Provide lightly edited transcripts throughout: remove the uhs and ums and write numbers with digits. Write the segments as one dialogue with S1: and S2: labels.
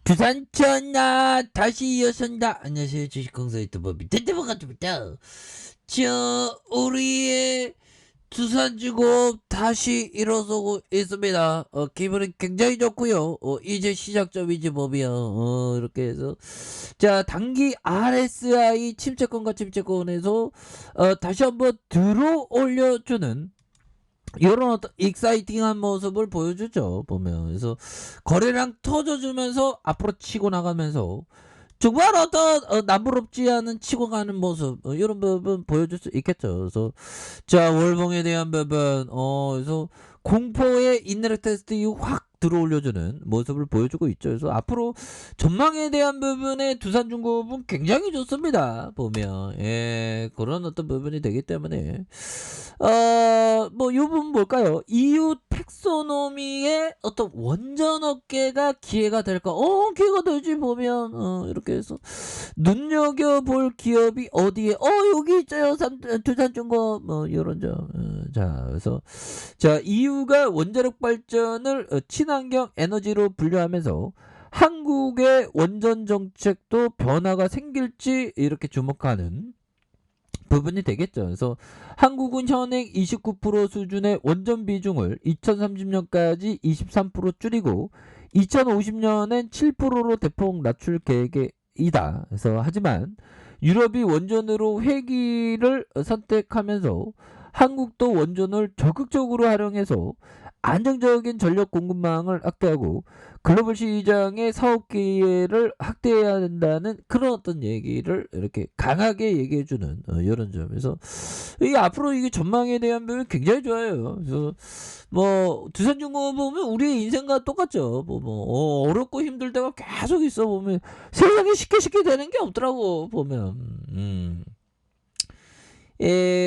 S1: 두산천 나 다시 이어선다. 안녕하세요. 주식공사 유튜버 밑에부터 같습니다. 우리의 두산중공업 다시 일어서고 있습니다. 기분은 굉장히 좋고요. 이제 시작점이지 보면 이렇게 해서 단기 RSI 침체권과 침체권에서 다시 한번 들어 올려주는 이런 어떤 익사이팅한 모습을 보여주죠. 보면 그래서 거래량 터져주면서 앞으로 치고 나가면서 정말 어떤 남부럽지 않은 치고 가는 모습 이런 부분 보여줄 수 있겠죠. 그래서 월봉에 대한 부분 그래서 공포의 인내력 테스트 이후 확 들어올려주는 모습을 보여주고 있죠. 그래서 앞으로 전망에 대한 부분에 두산중공업은 굉장히 좋습니다. 보면 그런 어떤 부분이 되기 때문에 이 부분 뭘까요? EU 텍소노미의 어떤 원전 업계가 기회가 될까? 기회가 되지 보면 이렇게 해서 눈여겨볼 기업이 어디에 여기 있어요. 두산중공업 이런 점. 그래서 EU가 원자력 발전을 친환경 에너지로 분류하면서 한국의 원전 정책도 변화가 생길지 이렇게 주목하는 부분이 되겠죠. 그래서 한국은 현행 29% 수준의 원전 비중을 2030년까지 23% 줄이고 2050년엔 7%로 대폭 낮출 계획이다. 그래서 하지만 유럽이 원전으로 회귀를 선택하면서 한국도 원전을 적극적으로 활용해서 안정적인 전력 공급망을 확대하고 글로벌 시장의 사업 기회를 확대해야 된다는 그런 어떤 얘기를 이렇게 강하게 얘기해주는 이런 점에서 이 앞으로 이게 전망에 대한 부분이 굉장히 좋아요. 그래서 두산중공업 보면 우리의 인생과 똑같죠. 어렵고 힘들 때가 계속 있어 보면 세상에 쉽게 되는 게 없더라고 보면.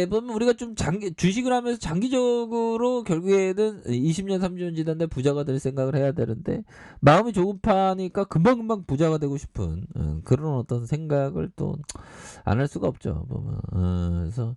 S1: 보면 우리가 좀 주식을 하면서 장기적으로 결국에는 20년, 30년 지났는데 부자가 될 생각을 해야 되는데 마음이 조급하니까 금방금방 부자가 되고 싶은 그런 어떤 생각을 또 안 할 수가 없죠. 보면. 그래서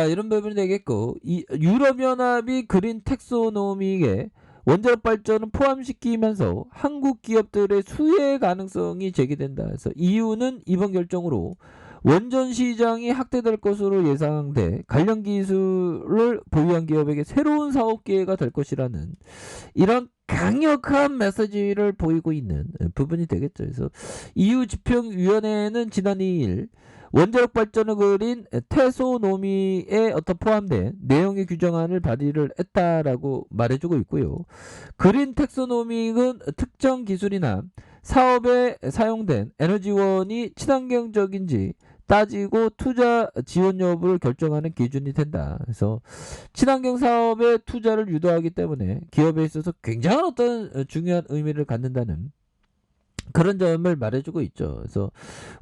S1: 이런 부분이 되겠고 유럽연합이 그린 텍소노미에 원자력 발전을 포함시키면서 한국 기업들의 수혜 가능성이 제기된다. 그래서 EU는 이번 결정으로 원전 시장이 확대될 것으로 예상돼 관련 기술을 보유한 기업에게 새로운 사업 기회가 될 것이라는 이런 강력한 메시지를 보이고 있는 부분이 되겠죠. 그래서 EU 집행위원회는 지난 2일 원자력 발전을 그린 테소노미에 포함된 내용의 규정안을 발의를 했다라고 말해주고 있고요. 그린 텍소노믹은 특정 기술이나 사업에 사용된 에너지원이 친환경적인지 따지고 투자 지원 여부를 결정하는 기준이 된다. 그래서 친환경 사업에 투자를 유도하기 때문에 기업에 있어서 굉장한 어떤 중요한 의미를 갖는다는 그런 점을 말해주고 있죠. 그래서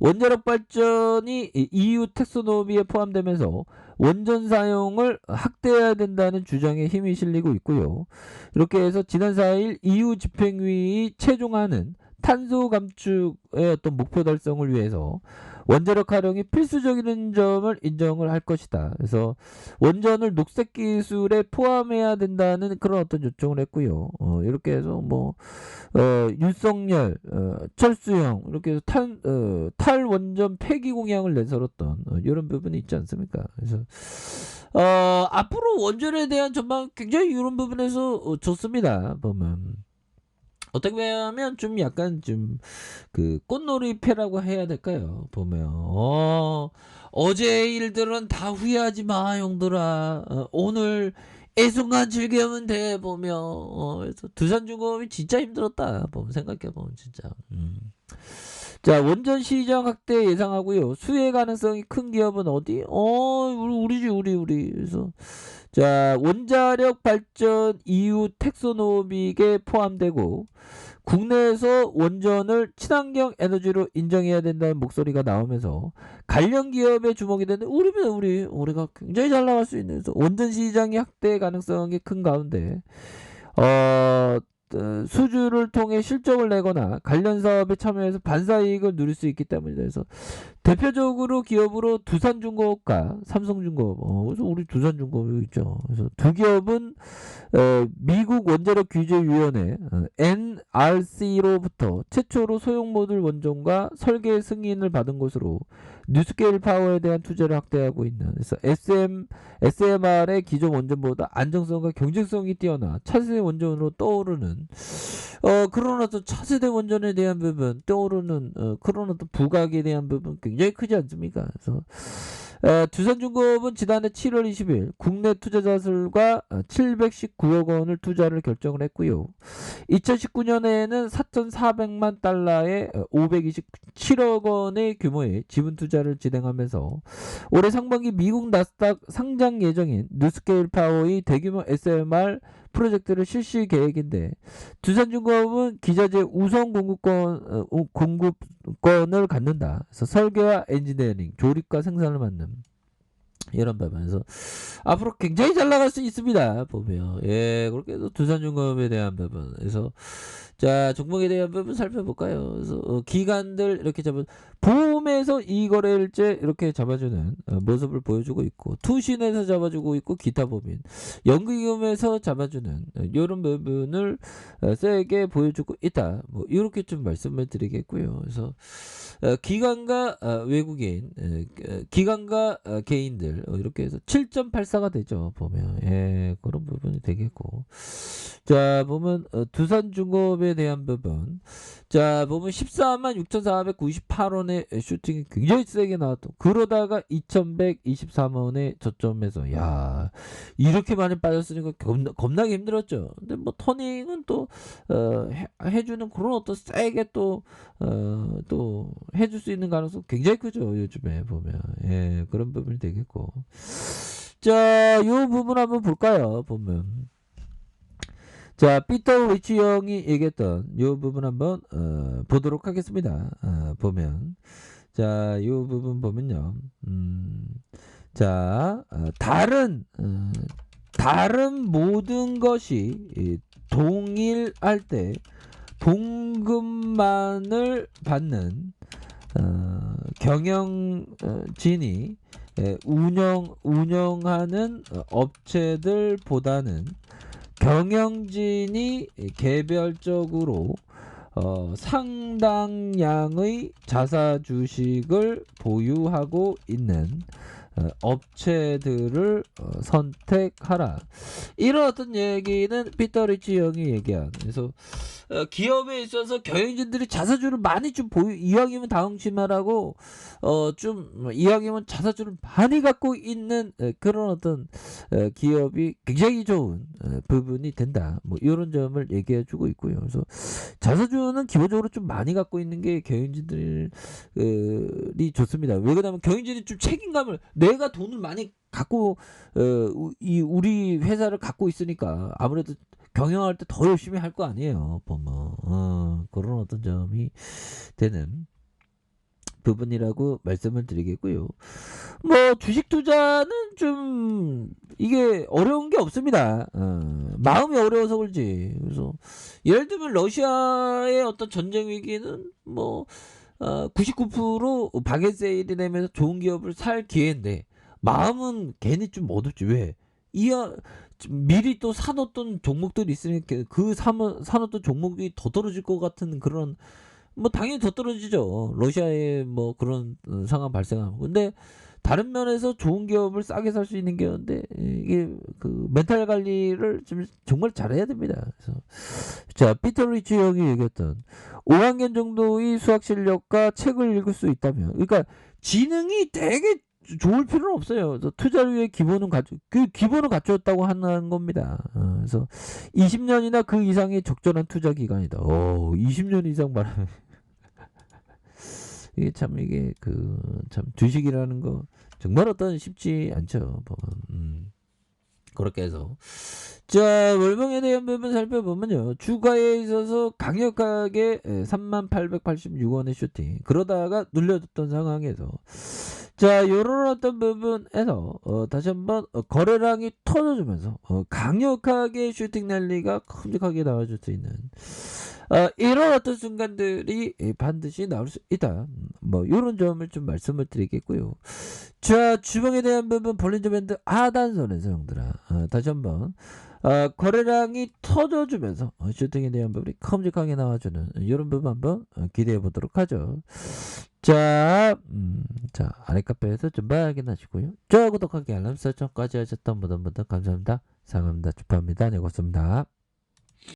S1: 원자력 발전이 EU 텍소노미에 포함되면서 원전 사용을 확대해야 된다는 주장에 힘이 실리고 있고요. 이렇게 해서 지난 4일 EU 집행위의 최종안은 탄소 감축의 어떤 목표 달성을 위해서 원자력 활용이 필수적인 점을 인정을 할 것이다. 그래서 원전을 녹색 기술에 포함해야 된다는 그런 어떤 요청을 했고요. 이렇게 해서 윤석열, 철수형 이렇게 해서 탈원전 폐기 공약을 내세웠던 이런 부분이 있지 않습니까? 그래서 앞으로 원전에 대한 전망 굉장히 이런 부분에서 좋습니다. 보면. 어떻게 보면 좀 약간 좀 그 꽃놀이패라고 해야 될까요? 보면 어제 일들은 다 후회하지 마 형들아. 오늘 이 순간 즐기면 돼. 보면 그래서 두산중공업이 진짜 힘들었다. 보면 생각해 보면 진짜. 원전 시장 확대 예상하고요. 수혜 가능성이 큰 기업은 어디? 우리지 우리. 그래서 원자력 발전 EU 텍소노믹에 포함되고 국내에서 원전을 친환경 에너지로 인정해야 된다는 목소리가 나오면서 관련 기업에 주목이 되는데 우리가 굉장히 잘 나갈 수 있는 원전 시장의 확대 가능성이 큰 가운데 수주를 통해 실적을 내거나 관련 사업에 참여해서 반사이익을 누릴 수 있기 때문에 그래서 대표적으로 기업으로 두산중공업과 삼성중공업, 그래서 우리 두산중공업이 있죠. 그래서 두 기업은 미국 원자력 규제위원회 NRC로부터 최초로 소형 모듈 원전과 설계 승인을 받은 것으로 뉴스케일 파워에 대한 투자를 확대하고 있는, 그래서 SMR의 기존 원전보다 안정성과 경쟁성이 뛰어나 차세대 원전으로 떠오르는, 그러나 또 차세대 원전에 대한 부분 떠오르는, 그러나 또 부각에 대한 부분 굉장히 크지 않습니까? 그래서 두산중공업은 지난해 7월 20일 국내 투자자들과 719억 원을 투자를 결정을 했고요. 2019년에는 4,400만 달러의 527억 원의 규모의 지분 투자를 진행하면서 올해 상반기 미국 나스닥 상장 예정인 뉴스케일 파워의 대규모 SMR 프로젝트를 실시 계획인데, 두산중공업은 기자재 우선 공급권을 갖는다. 그래서 설계와 엔지니어링, 조립과 생산을 맡는 이런 부분에서 앞으로 굉장히 잘 나갈 수 있습니다. 보면 그렇게 해서 두산중공업에 대한 부분, 그래서 자 종목에 대한 부분 살펴볼까요? 그래서 기관들 이렇게 잡은 보험에서 이거래일제 이렇게 잡아주는 모습을 보여주고 있고, 투신에서 잡아주고 있고, 기타 법인, 연금에서 잡아주는 이런 부분을 세게 보여주고 있다. 뭐 이렇게 좀 말씀을 드리겠고요. 그래서 기관과 외국인, 기관과 개인들 이렇게 해서 7.84가 되죠. 보면 그런 부분이 되겠고, 자 보면 두산중공업에 대한 부분, 자 보면 146,498원의 슈팅이 굉장히 세게 나왔던, 그러다가 2,123원의 저점에서 이렇게 많이 빠졌으니까 겁나게 힘들었죠. 근데 뭐 터닝은 또 해주는 그런 어떤 세게 또 해줄 수 있는 가능성 굉장히 크죠. 요즘에 보면 그런 부분이 되겠고, 자 요 부분 한번 볼까요? 보면 자 피터 리치 형이 얘기했던 요 부분 한번 보도록 하겠습니다. 보면 자 요 부분 보면요, 자 다른 모든 것이 동일할 때 봉급만을 받는 경영진이 운영하는 업체들보다는 경영진이 개별적으로 상당량의 자사 주식을 보유하고 있는 업체들을 선택하라. 이런 어떤 얘기는 피터 리치 형이 얘기한, 그래서 기업에 있어서 경영진들이 자사주를 많이 좀 이왕이면 다홍치마라고 좀 이왕이면 자사주를 많이 갖고 있는 그런 어떤 기업이 굉장히 좋은 부분이 된다. 뭐 이런 점을 얘기해주고 있고요. 그래서 자사주는 기본적으로 좀 많이 갖고 있는 게 경영진들이 좋습니다. 왜 그러냐면 경영진이 좀 책임감을, 내가 돈을 많이 갖고 우리 회사를 갖고 있으니까 아무래도 경영할 때 더 열심히 할 거 아니에요. 보면 그런 어떤 점이 되는 부분이라고 말씀을 드리겠고요. 뭐 주식 투자는 좀 이게 어려운 게 없습니다. 마음이 어려워서 그렇지. 그래서 예를 들면 러시아의 어떤 전쟁 위기는 뭐 99% 바겟 세일이 되면서 좋은 기업을 살 기회인데, 마음은 괜히 좀 어둡지. 왜? 미리 또 사놓던 종목들이 있으니까 그 사놓던 종목이 더 떨어질 것 같은 그런, 뭐 당연히 더 떨어지죠. 러시아에 뭐 그런 상황 발생하고. 근데 다른 면에서 좋은 기업을 싸게 살 수 있는 게였는데, 이게 그 멘탈 관리를 좀 정말 잘해야 됩니다. 그래서 자 피터 리치 형이 얘기했던 5학년 정도의 수학 실력과 책을 읽을 수 있다면, 그러니까 지능이 되게 좋을 필요는 없어요. 투자류의 기본은 갖췄다고 하는 겁니다. 그래서 20년이나 그 이상의 적절한 투자 기간이다. 20년 이상 말하면 이게 참 참 주식이라는 거 정말 쉽지 않죠. 보면. 그렇게 해서 자 월봉에 대한 부분 살펴보면요. 주가에 있어서 강력하게 3886원의 슈팅 그러다가 눌려줬던 상황에서 자 요런 어떤 부분에서 다시 한번 거래량이 터져주면서 강력하게 슈팅 랠리가 큼직하게 나와줄 수 있는 이런 어떤 순간들이 반드시 나올 수 있다. 뭐 요런 점을 좀 말씀을 드리겠고요. 자 주봉에 대한 부분 볼린저 밴드 하단선에서 형들아 다시 한번 거래량이 터져주면서 슈팅에 대한 부분이 큼직하게 나와주는 이런 부분 한번 기대해 보도록 하죠. 자, 자 아래 카페에서 좀 확인하시고요. 저 구독하기 알람 설정까지 하셨던 모든 분들 감사합니다. 사랑합니다. 축하합니다. 네, 고맙습니다.